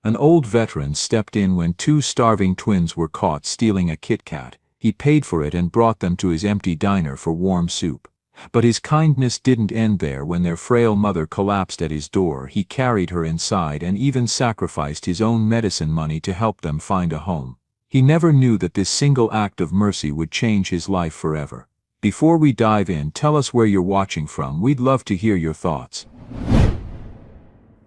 An old veteran stepped in when two starving twins were caught stealing a KitKat. He paid for it and brought them to his empty diner for warm soup. But his kindness didn't end there. When their frail mother collapsed at his door, he carried her inside and even sacrificed his own medicine money to help them find a home. He never knew that this single act of mercy would change his life forever. Before we dive in, tell us where you're watching from. We'd love to hear your thoughts.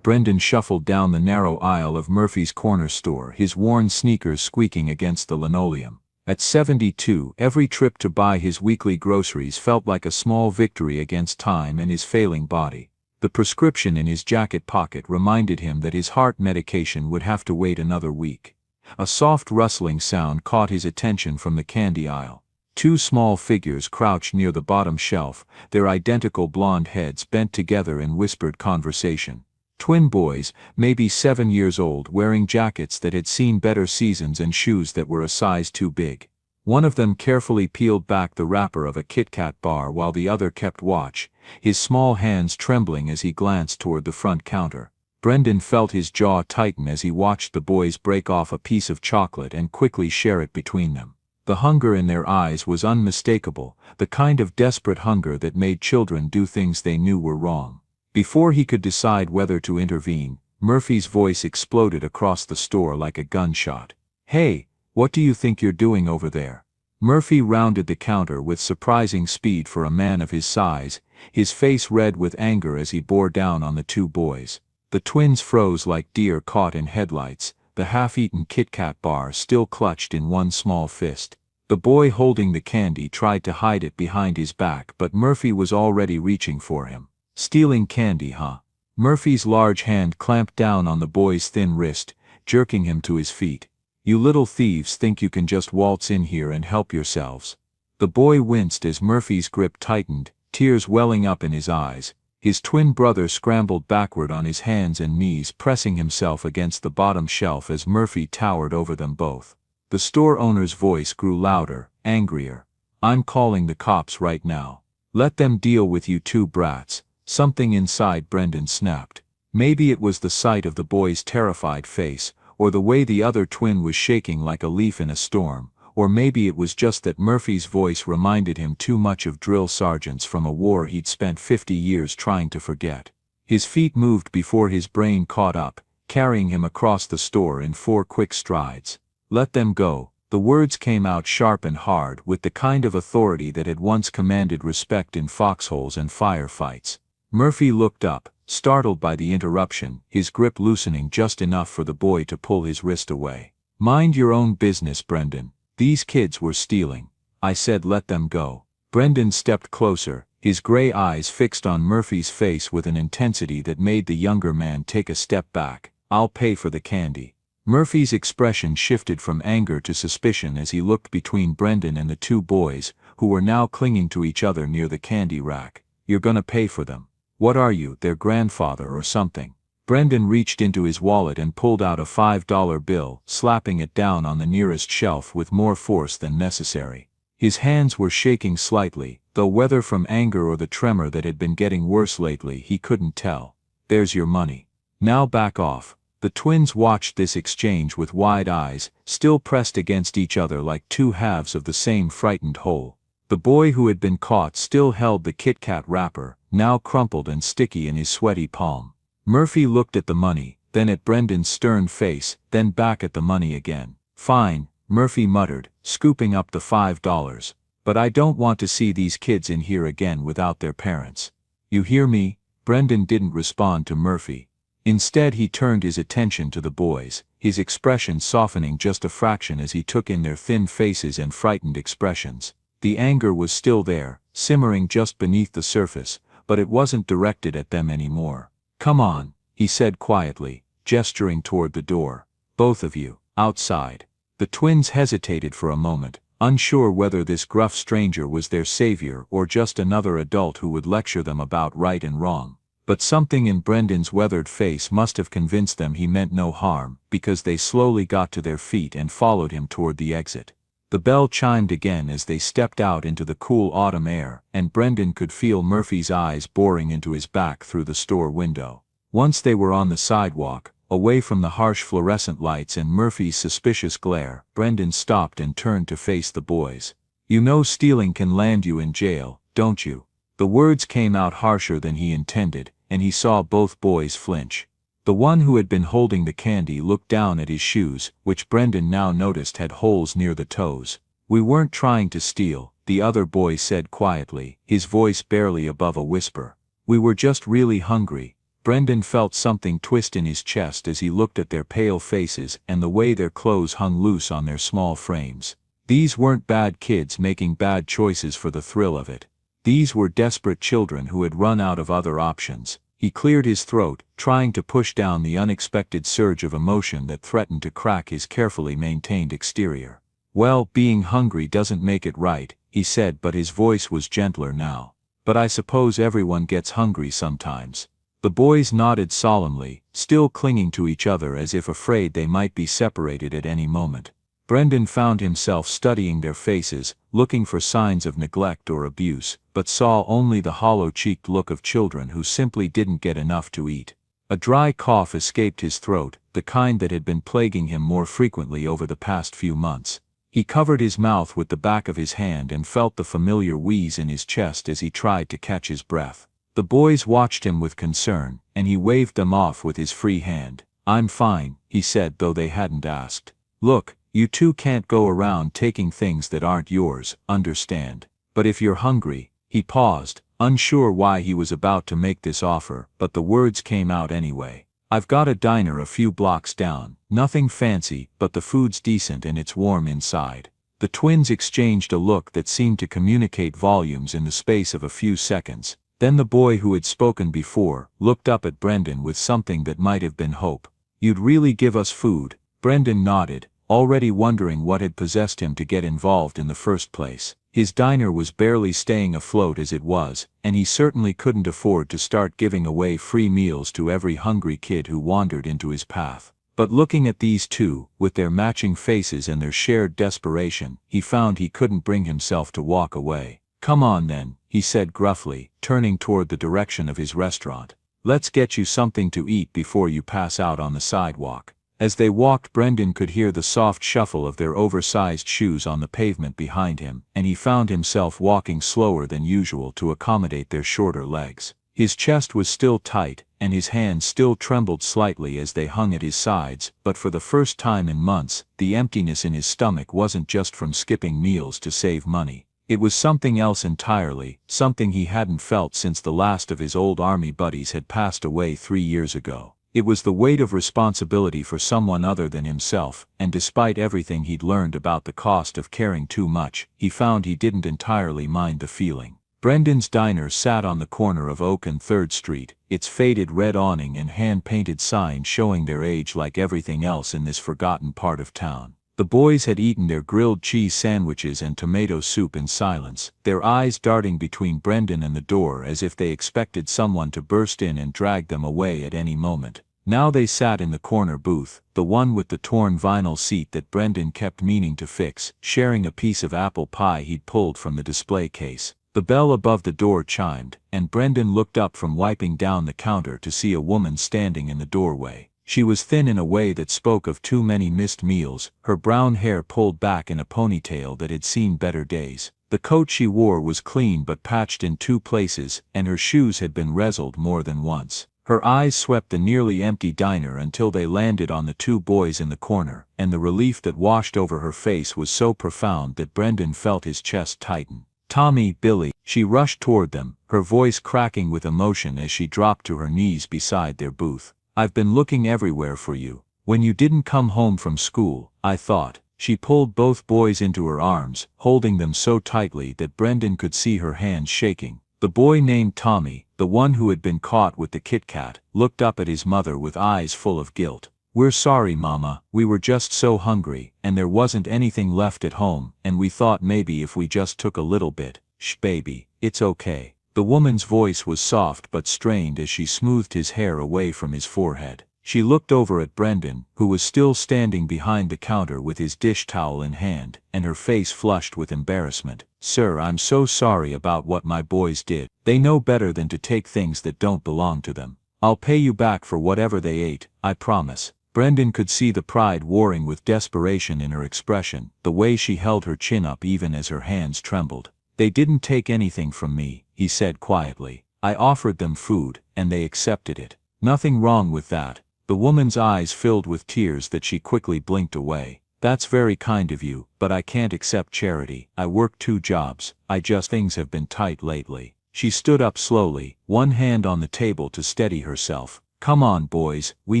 Brendan shuffled down the narrow aisle of Murphy's corner store, his worn sneakers squeaking against the linoleum. At 72, every trip to buy his weekly groceries felt like a small victory against time and his failing body. The prescription in his jacket pocket reminded him that his heart medication would have to wait another week. A soft rustling sound caught his attention from the candy aisle. Two small figures crouched near the bottom shelf, their identical blonde heads bent together in whispered conversation. Twin boys, maybe 7 years old, wearing jackets that had seen better seasons and shoes that were a size too big. One of them carefully peeled back the wrapper of a KitKat bar while the other kept watch, his small hands trembling as he glanced toward the front counter. Brendan felt his jaw tighten as he watched the boys break off a piece of chocolate and quickly share it between them. The hunger in their eyes was unmistakable, the kind of desperate hunger that made children do things they knew were wrong. Before he could decide whether to intervene, Murphy's voice exploded across the store like a gunshot. "Hey, what do you think you're doing over there?" Murphy rounded the counter with surprising speed for a man of his size, his face red with anger as he bore down on the two boys. The twins froze like deer caught in headlights, the half-eaten KitKat bar still clutched in one small fist. The boy holding the candy tried to hide it behind his back, but Murphy was already reaching for him. "Stealing candy, huh?" Murphy's large hand clamped down on the boy's thin wrist, jerking him to his feet. "You little thieves think you can just waltz in here and help yourselves." The boy winced as Murphy's grip tightened, tears welling up in his eyes. His twin brother scrambled backward on his hands and knees, pressing himself against the bottom shelf as Murphy towered over them both. The store owner's voice grew louder, angrier. "I'm calling the cops right now. Let them deal with you two brats." Something inside Brendan snapped. Maybe it was the sight of the boy's terrified face, or the way the other twin was shaking like a leaf in a storm, or maybe it was just that Murphy's voice reminded him too much of drill sergeants from a war he'd spent 50 years trying to forget. His feet moved before his brain caught up, carrying him across the store in 4 quick strides. "Let them go." The words came out sharp and hard, with the kind of authority that had once commanded respect in foxholes and firefights. Murphy looked up, startled by the interruption, his grip loosening just enough for the boy to pull his wrist away. "Mind your own business, Brendan. These kids were stealing. I said let them go." Brendan stepped closer, his gray eyes fixed on Murphy's face with an intensity that made the younger man take a step back. "I'll pay for the candy." Murphy's expression shifted from anger to suspicion as he looked between Brendan and the two boys, who were now clinging to each other near the candy rack. "You're gonna pay for them. What are you, their grandfather or something?" Brendan reached into his wallet and pulled out a $5 bill, slapping it down on the nearest shelf with more force than necessary. His hands were shaking slightly, though whether from anger or the tremor that had been getting worse lately he couldn't tell. "There's your money. Now back off." The twins watched this exchange with wide eyes, still pressed against each other like two halves of the same frightened whole. The boy who had been caught still held the KitKat wrapper, now crumpled and sticky in his sweaty palm. Murphy looked at the money, then at Brendan's stern face, then back at the money again. "Fine," Murphy muttered, scooping up the $5. "But I don't want to see these kids in here again without their parents. You hear me?" Brendan didn't respond to Murphy. Instead he turned his attention to the boys, his expression softening just a fraction as he took in their thin faces and frightened expressions. The anger was still there, simmering just beneath the surface, but it wasn't directed at them anymore. "Come on," he said quietly, gesturing toward the door. "Both of you, outside." The twins hesitated for a moment, unsure whether this gruff stranger was their savior or just another adult who would lecture them about right and wrong. But something in Brendan's weathered face must have convinced them he meant no harm, because they slowly got to their feet and followed him toward the exit. The bell chimed again as they stepped out into the cool autumn air, and Brendan could feel Murphy's eyes boring into his back through the store window. Once they were on the sidewalk, away from the harsh fluorescent lights and Murphy's suspicious glare. Brendan stopped and turned to face the boys. "You know stealing can land you in jail, don't you?" The words came out harsher than he intended, and he saw both boys flinch. The one who had been holding the candy looked down at his shoes, which Brendan now noticed had holes near the toes. "We weren't trying to steal," the other boy said quietly, his voice barely above a whisper. "We were just really hungry." Brendan felt something twist in his chest as he looked at their pale faces and the way their clothes hung loose on their small frames. These weren't bad kids making bad choices for the thrill of it. These were desperate children who had run out of other options. He cleared his throat, trying to push down the unexpected surge of emotion that threatened to crack his carefully maintained exterior. "Well, being hungry doesn't make it right," he said, but his voice was gentler now. "But I suppose everyone gets hungry sometimes." The boys nodded solemnly, still clinging to each other as if afraid they might be separated at any moment. Brendan found himself studying their faces, looking for signs of neglect or abuse, but saw only the hollow-cheeked look of children who simply didn't get enough to eat. A dry cough escaped his throat, the kind that had been plaguing him more frequently over the past few months. He covered his mouth with the back of his hand and felt the familiar wheeze in his chest as he tried to catch his breath. The boys watched him with concern, and he waved them off with his free hand. "I'm fine," he said, though they hadn't asked. "Look, you two can't go around taking things that aren't yours, understand? But if you're hungry—" He paused, unsure why he was about to make this offer, but the words came out anyway. "I've got a diner a few blocks down, nothing fancy, but the food's decent and it's warm inside." The twins exchanged a look that seemed to communicate volumes in the space of a few seconds. Then the boy who had spoken before looked up at Brendan with something that might have been hope. "You'd really give us food?" Brendan nodded, already wondering what had possessed him to get involved in the first place. His diner was barely staying afloat as it was, and he certainly couldn't afford to start giving away free meals to every hungry kid who wandered into his path. But looking at these two, with their matching faces and their shared desperation, he found he couldn't bring himself to walk away. "Come on then," he said gruffly, turning toward the direction of his restaurant. "Let's get you something to eat before you pass out on the sidewalk." As they walked, Brendan could hear the soft shuffle of their oversized shoes on the pavement behind him, and he found himself walking slower than usual to accommodate their shorter legs. His chest was still tight, and his hands still trembled slightly as they hung at his sides, but for the first time in months, the emptiness in his stomach wasn't just from skipping meals to save money. It was something else entirely, something he hadn't felt since the last of his old army buddies had passed away 3 years ago. It was the weight of responsibility for someone other than himself, and despite everything he'd learned about the cost of caring too much, he found he didn't entirely mind the feeling. Brendan's diner sat on the corner of Oak and 3rd Street, its faded red awning and hand-painted sign showing their age like everything else in this forgotten part of town. The boys had eaten their grilled cheese sandwiches and tomato soup in silence, their eyes darting between Brendan and the door as if they expected someone to burst in and drag them away at any moment. Now they sat in the corner booth, the one with the torn vinyl seat that Brendan kept meaning to fix, sharing a piece of apple pie he'd pulled from the display case. The bell above the door chimed, and Brendan looked up from wiping down the counter to see a woman standing in the doorway. She was thin in a way that spoke of too many missed meals, her brown hair pulled back in a ponytail that had seen better days. The coat she wore was clean but patched in 2 places, and her shoes had been rezzled more than once. Her eyes swept the nearly empty diner until they landed on the 2 boys in the corner, and the relief that washed over her face was so profound that Brendan felt his chest tighten. "Tommy, Billy," she rushed toward them, her voice cracking with emotion as she dropped to her knees beside their booth. "I've been looking everywhere for you. When you didn't come home from school, I thought." She pulled both boys into her arms, holding them so tightly that Brendan could see her hands shaking. The boy named Tommy, the one who had been caught with the KitKat, looked up at his mother with eyes full of guilt. "We're sorry, Mama, we were just so hungry, and there wasn't anything left at home, and we thought maybe if we just took a little bit." "Shh, baby, it's okay." The woman's voice was soft but strained as she smoothed his hair away from his forehead. She looked over at Brendan, who was still standing behind the counter with his dish towel in hand, and her face flushed with embarrassment. "Sir, I'm so sorry about what my boys did. They know better than to take things that don't belong to them." I'll pay you back for whatever they ate, I promise. Brendan could see the pride warring with desperation in her expression, the way she held her chin up even as her hands trembled. They didn't take anything from me, he said quietly. I offered them food, and they accepted it. Nothing wrong with that. The woman's eyes filled with tears that she quickly blinked away. That's very kind of you, but I can't accept charity. I work 2 jobs. Things have been tight lately. She stood up slowly, one hand on the table to steady herself. Come on, boys, we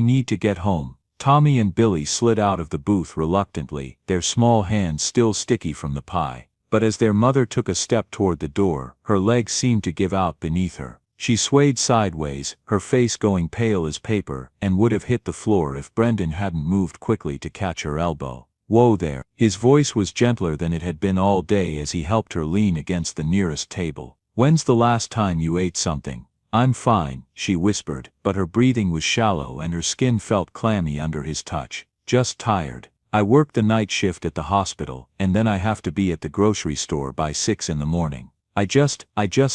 need to get home. Tommy and Billy slid out of the booth reluctantly, their small hands still sticky from the pie. But as their mother took a step toward the door, her legs seemed to give out beneath her. She swayed sideways, her face going pale as paper, and would have hit the floor if Brendan hadn't moved quickly to catch her elbow. Whoa there. His voice was gentler than it had been all day as he helped her lean against the nearest table. When's the last time you ate something? I'm fine, she whispered, but her breathing was shallow and her skin felt clammy under his touch. Just tired. I work the night shift at the hospital, and then I have to be at the grocery store by 6 in the morning. I just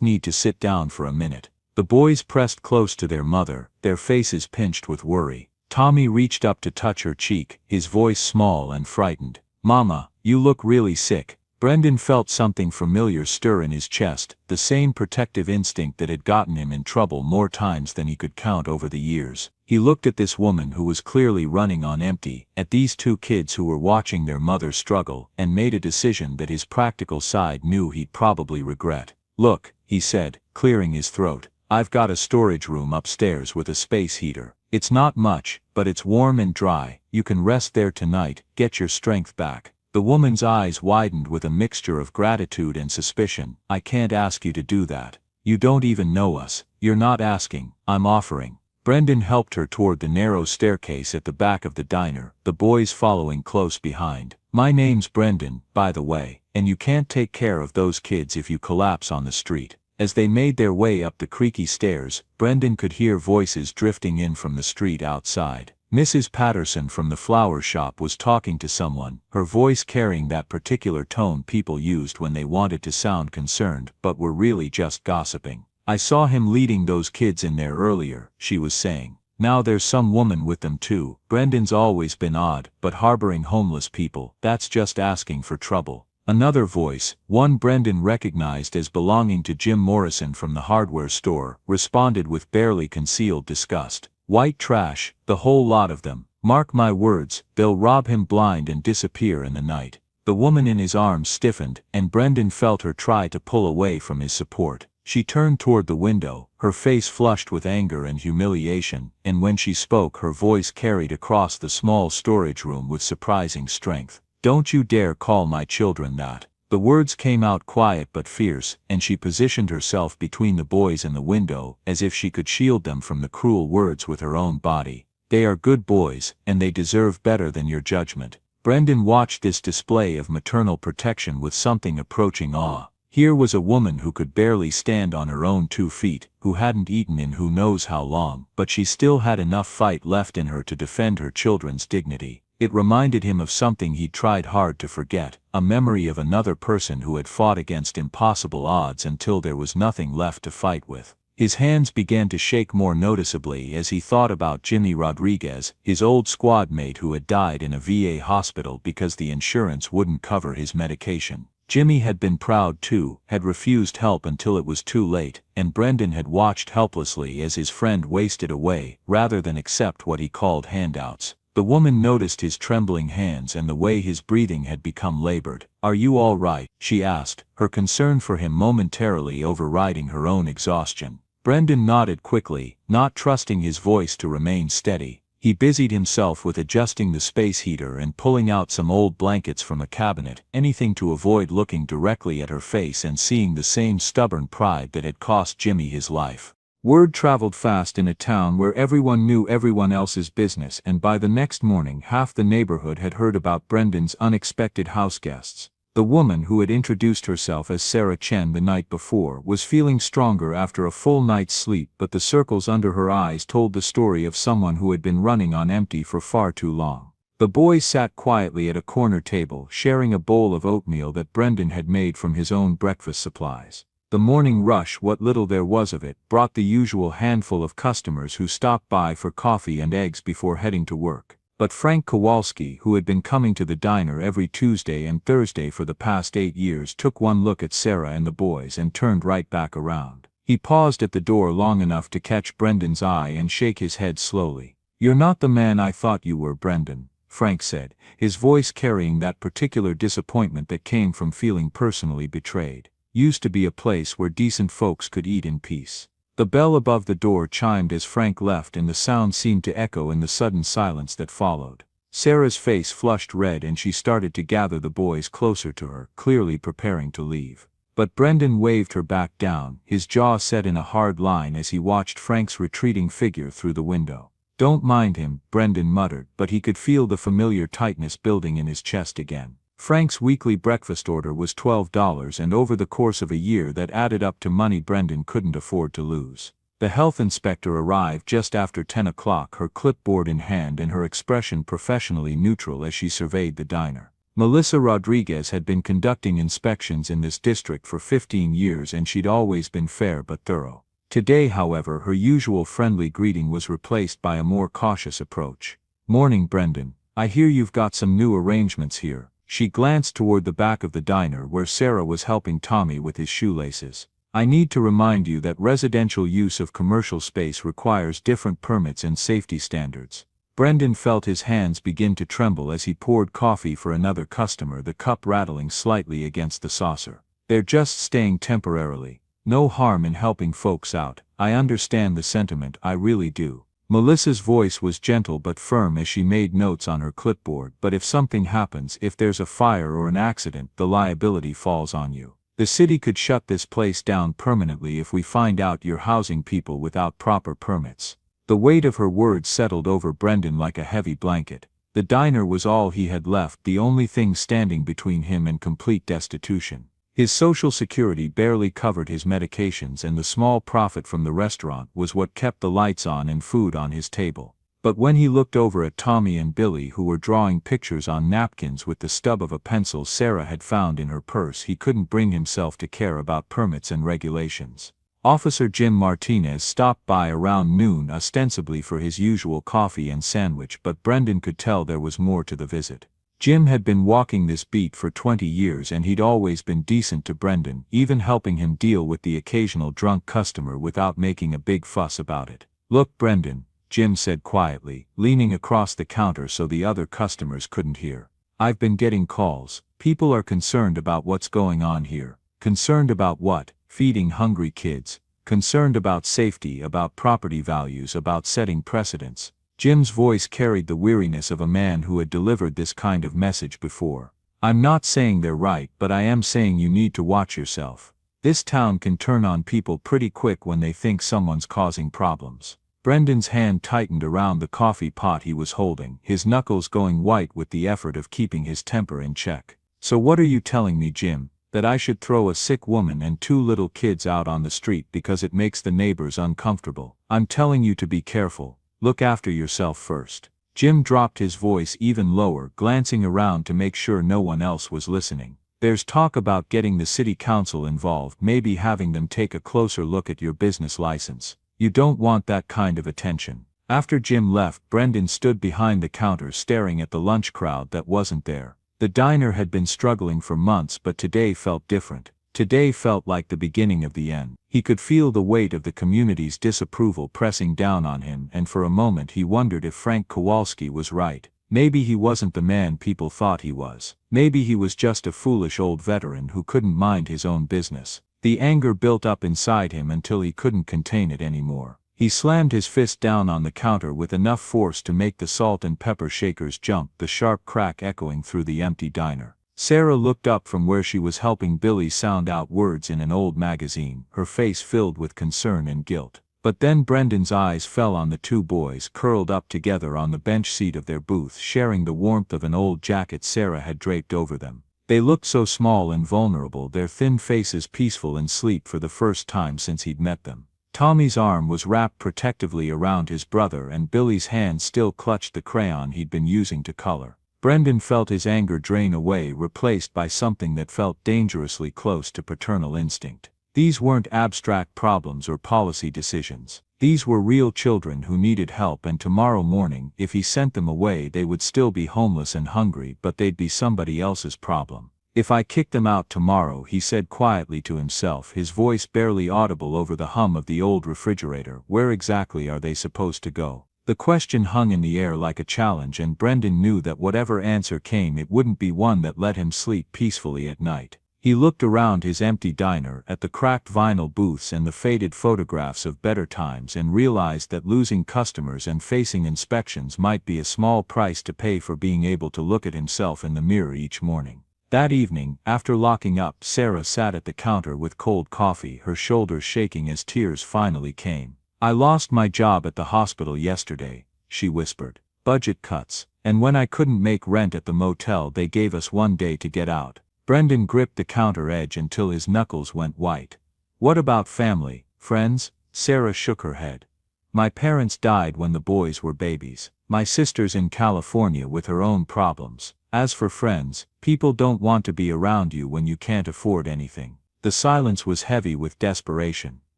need to sit down for a minute. The boys pressed close to their mother, their faces pinched with worry. Tommy reached up to touch her cheek, his voice small and frightened. Mama, you look really sick. Brendan felt something familiar stir in his chest, the same protective instinct that had gotten him in trouble more times than he could count over the years. He looked at this woman who was clearly running on empty, at these 2 kids who were watching their mother struggle, and made a decision that his practical side knew he'd probably regret. Look, he said, clearing his throat, I've got a storage room upstairs with a space heater. It's not much, but it's warm and dry. You can rest there tonight, get your strength back. The woman's eyes widened with a mixture of gratitude and suspicion. I can't ask you to do that. You don't even know us. You're not asking, I'm offering. Brendan helped her toward the narrow staircase at the back of the diner, the boys following close behind. My name's Brendan, by the way, and you can't take care of those kids if you collapse on the street. As they made their way up the creaky stairs, Brendan could hear voices drifting in from the street outside. Mrs. Patterson from the flower shop was talking to someone, her voice carrying that particular tone people used when they wanted to sound concerned but were really just gossiping. I saw him leading those kids in there earlier, she was saying. Now there's some woman with them too. Brendan's always been odd, but harboring homeless people, that's just asking for trouble. Another voice, one Brendan recognized as belonging to Jim Morrison from the hardware store, responded with barely concealed disgust. White trash, the whole lot of them. Mark my words, they'll rob him blind and disappear in the night. The woman in his arms stiffened, and Brendan felt her try to pull away from his support. She turned toward the window, her face flushed with anger and humiliation, and when she spoke her voice carried across the small storage room with surprising strength. Don't you dare call my children that. The words came out quiet but fierce, and she positioned herself between the boys and the window, as if she could shield them from the cruel words with her own body. They are good boys, and they deserve better than your judgment. Brendan watched this display of maternal protection with something approaching awe. Here was a woman who could barely stand on her own 2 feet, who hadn't eaten in who knows how long, but she still had enough fight left in her to defend her children's dignity. It reminded him of something he'd tried hard to forget, a memory of another person who had fought against impossible odds until there was nothing left to fight with. His hands began to shake more noticeably as he thought about Jimmy Rodriguez, his old squad mate who had died in a VA hospital because the insurance wouldn't cover his medication. Jimmy had been proud too, had refused help until it was too late, and Brendan had watched helplessly as his friend wasted away, rather than accept what he called handouts. The woman noticed his trembling hands and the way his breathing had become labored. Are you all right? She asked, her concern for him momentarily overriding her own exhaustion. Brendan nodded quickly, not trusting his voice to remain steady. He busied himself with adjusting the space heater and pulling out some old blankets from a cabinet, anything to avoid looking directly at her face and seeing the same stubborn pride that had cost Jimmy his life. Word traveled fast in a town where everyone knew everyone else's business, and by the next morning half the neighborhood had heard about Brendan's unexpected house guests. The woman who had introduced herself as Sarah Chen the night before was feeling stronger after a full night's sleep, but the circles under her eyes told the story of someone who had been running on empty for far too long. The boys sat quietly at a corner table, sharing a bowl of oatmeal that Brendan had made from his own breakfast supplies. The morning rush, what little there was of it, brought the usual handful of customers who stopped by for coffee and eggs before heading to work. But Frank Kowalski, who had been coming to the diner every Tuesday and Thursday for the past 8 years, took one look at Sarah and the boys and turned right back around. He paused at the door long enough to catch Brendan's eye and shake his head slowly. "You're not the man I thought you were, Brendan," Frank said, his voice carrying that particular disappointment that came from feeling personally betrayed. "Used to be a place where decent folks could eat in peace." The bell above the door chimed as Frank left, and the sound seemed to echo in the sudden silence that followed. Sarah's face flushed red and she started to gather the boys closer to her, clearly preparing to leave. But Brendan waved her back down, his jaw set in a hard line as he watched Frank's retreating figure through the window. "Don't mind him," Brendan muttered, but he could feel the familiar tightness building in his chest again. Frank's weekly breakfast order was $12, and over the course of a year that added up to money Brendan couldn't afford to lose. The health inspector arrived just after 10 o'clock, her clipboard in hand and her expression professionally neutral as she surveyed the diner. Melissa Rodriguez had been conducting inspections in this district for 15 years and she'd always been fair but thorough. Today, however, her usual friendly greeting was replaced by a more cautious approach. "Morning, Brendan. I hear you've got some new arrangements here." She glanced toward the back of the diner where Sarah was helping Tommy with his shoelaces. "I need to remind you that residential use of commercial space requires different permits and safety standards." Brendan felt his hands begin to tremble as he poured coffee for another customer, the cup rattling slightly against the saucer. "They're just staying temporarily. No harm in helping folks out. I understand the sentiment, I really do." Melissa's voice was gentle but firm as she made notes on her clipboard. "But if something happens, if there's a fire or an accident, the liability falls on you. The city could shut this place down permanently if we find out you're housing people without proper permits." The weight of her words settled over Brendan like a heavy blanket. The diner was all he had left, the only thing standing between him and complete destitution. His Social Security barely covered his medications, and the small profit from the restaurant was what kept the lights on and food on his table. But when he looked over at Tommy and Billy, who were drawing pictures on napkins with the stub of a pencil Sarah had found in her purse, he couldn't bring himself to care about permits and regulations. Officer Jim Martinez stopped by around noon, ostensibly for his usual coffee and sandwich, but Brendan could tell there was more to the visit. Jim had been walking this beat for 20 years and he'd always been decent to Brendan, even helping him deal with the occasional drunk customer without making a big fuss about it. "Look, Brendan," Jim said quietly, leaning across the counter so the other customers couldn't hear. "I've been getting calls. People are concerned about what's going on here." "Concerned about what?" "Feeding hungry kids. Concerned about safety, about property values, about setting precedents." Jim's voice carried the weariness of a man who had delivered this kind of message before. "I'm not saying they're right, but I am saying you need to watch yourself. This town can turn on people pretty quick when they think someone's causing problems." Brendan's hand tightened around the coffee pot he was holding, his knuckles going white with the effort of keeping his temper in check. "So what are you telling me, Jim? That I should throw a sick woman and 2 little kids out on the street because it makes the neighbors uncomfortable? I'm telling you to be careful. Look after yourself first." Jim dropped his voice even lower, glancing around to make sure no one else was listening. "There's talk about getting the city council involved, maybe having them take a closer look at your business license. You don't want that kind of attention." After Jim left, Brendan stood behind the counter staring at the lunch crowd that wasn't there. The diner had been struggling for months, but today felt different. Today felt like the beginning of the end. He could feel the weight of the community's disapproval pressing down on him, and for a moment he wondered if Frank Kowalski was right. Maybe he wasn't the man people thought he was. Maybe he was just a foolish old veteran who couldn't mind his own business. The anger built up inside him until he couldn't contain it anymore. He slammed his fist down on the counter with enough force to make the salt and pepper shakers jump, the sharp crack echoing through the empty diner. Sarah looked up from where she was helping Billy sound out words in an old magazine, her face filled with concern and guilt. But then Brendan's eyes fell on the 2 boys curled up together on the bench seat of their booth, sharing the warmth of an old jacket Sarah had draped over them. They looked so small and vulnerable, their thin faces peaceful in sleep for the first time since he'd met them. Tommy's arm was wrapped protectively around his brother and Billy's hand still clutched the crayon he'd been using to color. Brendan felt his anger drain away, replaced by something that felt dangerously close to paternal instinct. These weren't abstract problems or policy decisions. These were real children who needed help, and tomorrow morning, if he sent them away, they would still be homeless and hungry, but they'd be somebody else's problem. If I kick them out tomorrow, he said quietly to himself, his voice barely audible over the hum of the old refrigerator, where exactly are they supposed to go? The question hung in the air like a challenge, and Brendan knew that whatever answer came, it wouldn't be one that let him sleep peacefully at night. He looked around his empty diner, at the cracked vinyl booths and the faded photographs of better times, and realized that losing customers and facing inspections might be a small price to pay for being able to look at himself in the mirror each morning. That evening, after locking up, Sarah sat at the counter with cold coffee, her shoulders shaking as tears finally came. "I lost my job at the hospital yesterday," she whispered. "Budget cuts. And when I couldn't make rent at the motel, they gave us 1 day to get out." Brendan gripped the counter edge until his knuckles went white. "What about family, friends?" Sarah shook her head. "My parents died when the boys were babies. My sister's in California with her own problems. As for friends, people don't want to be around you when you can't afford anything." The silence was heavy with desperation.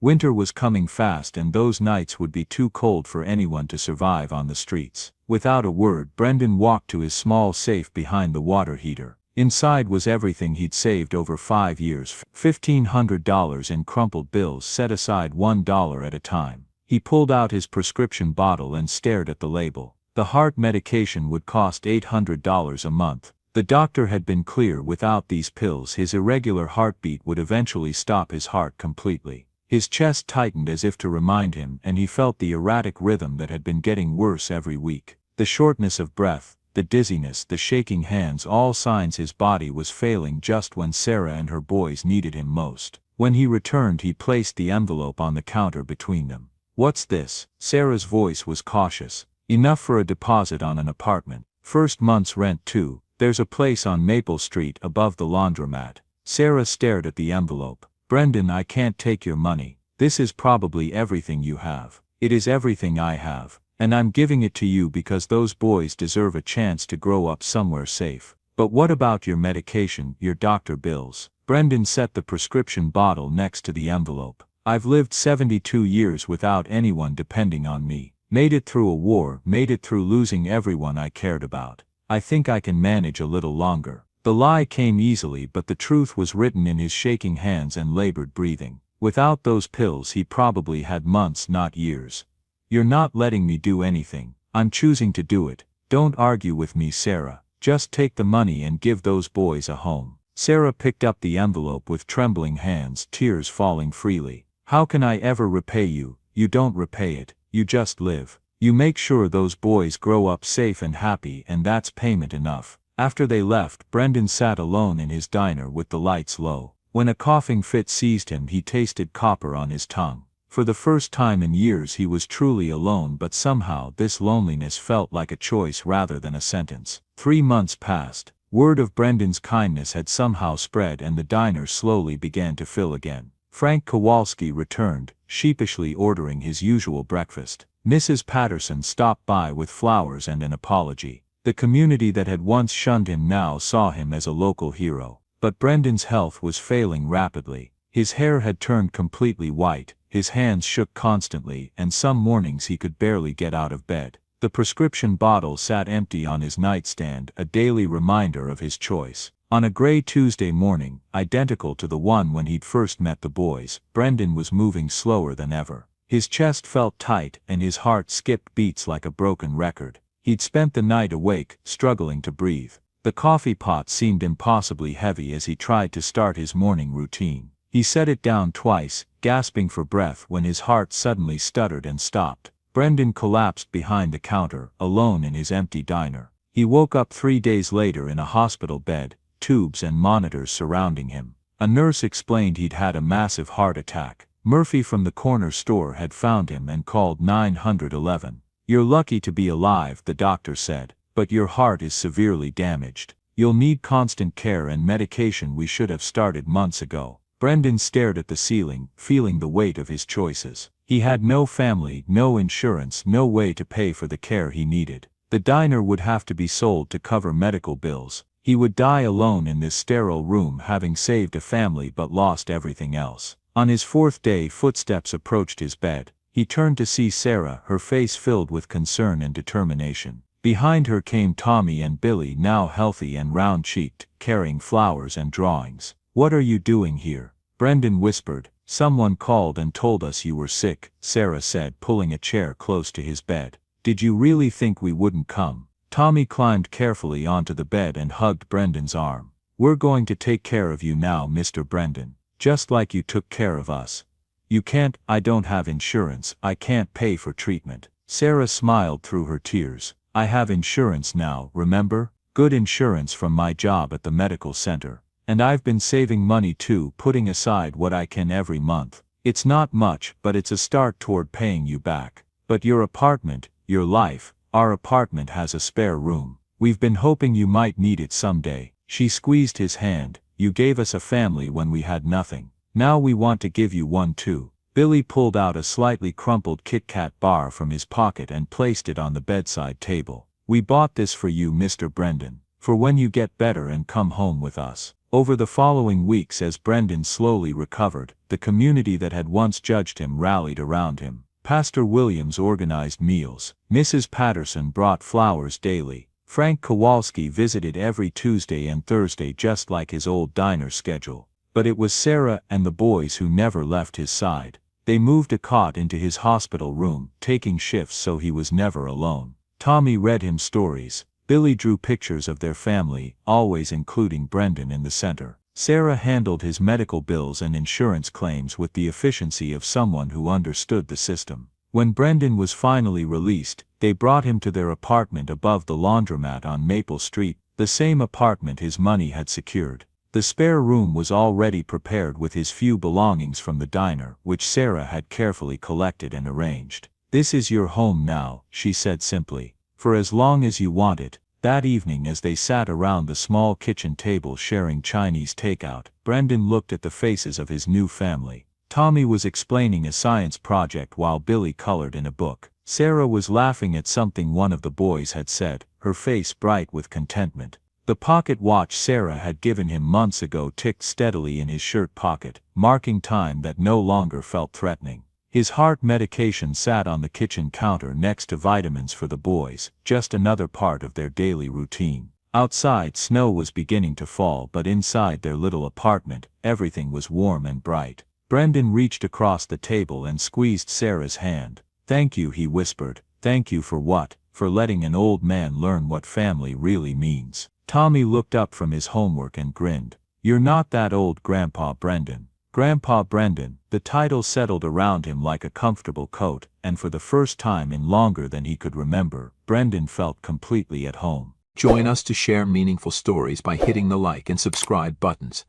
Winter was coming fast, and those nights would be too cold for anyone to survive on the streets. Without a word, Brendan walked to his small safe behind the water heater. Inside was everything he'd saved over 5 years, $1,500 in crumpled bills set aside $1 at a time. He pulled out his prescription bottle and stared at the label. The heart medication would cost $800 a month. The doctor had been clear, without these pills his irregular heartbeat would eventually stop his heart completely. His chest tightened as if to remind him, and he felt the erratic rhythm that had been getting worse every week. The shortness of breath, the dizziness, the shaking hands, all signs his body was failing just when Sarah and her boys needed him most. When he returned, he placed the envelope on the counter between them. "What's this?" Sarah's voice was cautious. "Enough for a deposit on an apartment. First month's rent too. There's a place on Maple Street above the laundromat." Sarah stared at the envelope. "Brendan, I can't take your money. This is probably everything you have. It is everything I have. And I'm giving it to you because those boys deserve a chance to grow up somewhere safe. But what about your medication, your doctor bills?" Brendan set the prescription bottle next to the envelope. "I've lived 72 years without anyone depending on me. Made it through a war, made it through losing everyone I cared about. I think I can manage a little longer." The lie came easily, but the truth was written in his shaking hands and labored breathing. Without those pills he probably had months, not years. "You're not letting me do anything. I'm choosing to do it. Don't argue with me, Sarah. Just take the money and give those boys a home." Sarah picked up the envelope with trembling hands, tears falling freely. "How can I ever repay you? You don't repay it. You just live. You make sure those boys grow up safe and happy, and that's payment enough." After they left, Brendan sat alone in his diner with the lights low. When a coughing fit seized him, he tasted copper on his tongue. For the first time in years he was truly alone, but somehow this loneliness felt like a choice rather than a sentence. 3 months passed. Word of Brendan's kindness had somehow spread, and the diner slowly began to fill again. Frank Kowalski returned, sheepishly ordering his usual breakfast. Mrs. Patterson stopped by with flowers and an apology. The community that had once shunned him now saw him as a local hero. But Brendan's health was failing rapidly. His hair had turned completely white, his hands shook constantly, and some mornings he could barely get out of bed. The prescription bottle sat empty on his nightstand, a daily reminder of his choice. On a gray Tuesday morning, identical to the one when he'd first met the boys, Brendan was moving slower than ever. His chest felt tight, and his heart skipped beats like a broken record. He'd spent the night awake, struggling to breathe. The coffee pot seemed impossibly heavy as he tried to start his morning routine. He set it down twice, gasping for breath, when his heart suddenly stuttered and stopped. Brendan collapsed behind the counter, alone in his empty diner. He woke up 3 days later in a hospital bed, tubes and monitors surrounding him. A nurse explained he'd had a massive heart attack. Murphy from the corner store had found him and called 911. "You're lucky to be alive," the doctor said, "but your heart is severely damaged. You'll need constant care and medication. We should have started months ago." Brendan stared at the ceiling, feeling the weight of his choices. He had no family, no insurance, no way to pay for the care he needed. The diner would have to be sold to cover medical bills. He would die alone in this sterile room, having saved a family but lost everything else. On his fourth day, footsteps approached his bed. He turned to see Sarah, her face filled with concern and determination. Behind her came Tommy and Billy, now healthy and round-cheeked, carrying flowers and drawings. "What are you doing here?" Brendan whispered. "Someone called and told us you were sick," Sarah said, pulling a chair close to his bed. "Did you really think we wouldn't come?" Tommy climbed carefully onto the bed and hugged Brendan's arm. "We're going to take care of you now, Mr. Brendan. Just like you took care of us." "You can't, I don't have insurance, I can't pay for treatment." Sarah smiled through her tears. "I have insurance now, remember? Good insurance from my job at the medical center. And I've been saving money too, putting aside what I can every month. It's not much, but it's a start toward paying you back. But your apartment, your life, our apartment has a spare room. We've been hoping you might need it someday." She squeezed his hand. "You gave us a family when we had nothing. Now we want to give you one too." Billy pulled out a slightly crumpled KitKat bar from his pocket and placed it on the bedside table. "We bought this for you, Mr. Brendan, for when you get better and come home with us." Over the following weeks, as Brendan slowly recovered, the community that had once judged him rallied around him. Pastor Williams organized meals. Mrs. Patterson brought flowers daily. Frank Kowalski visited every Tuesday and Thursday, just like his old diner schedule. But it was Sarah and the boys who never left his side. They moved a cot into his hospital room, taking shifts so he was never alone. Tommy read him stories. Billy drew pictures of their family, always including Brendan in the center. Sarah handled his medical bills and insurance claims with the efficiency of someone who understood the system. When Brendan was finally released, they brought him to their apartment above the laundromat on Maple Street, the same apartment his money had secured. The spare room was already prepared with his few belongings from the diner, which Sarah had carefully collected and arranged. "This is your home now," she said simply, "for as long as you want it." That evening, as they sat around the small kitchen table sharing Chinese takeout, Brendan looked at the faces of his new family. Tommy was explaining a science project while Billy colored in a book. Sarah was laughing at something one of the boys had said, her face bright with contentment. The pocket watch Sarah had given him months ago ticked steadily in his shirt pocket, marking time that no longer felt threatening. His heart medication sat on the kitchen counter next to vitamins for the boys, just another part of their daily routine. Outside, snow was beginning to fall, but inside their little apartment, everything was warm and bright. Brendan reached across the table and squeezed Sarah's hand. "Thank you," he whispered. "Thank you for what?" "For letting an old man learn what family really means." Tommy looked up from his homework and grinned. "You're not that old, Grandpa Brendan." Grandpa Brendan, the title settled around him like a comfortable coat, and for the first time in longer than he could remember, Brendan felt completely at home. Join us to share meaningful stories by hitting the like and subscribe buttons.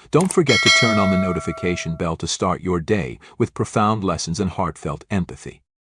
Don't forget to turn on the notification bell to start your day with profound lessons and heartfelt empathy.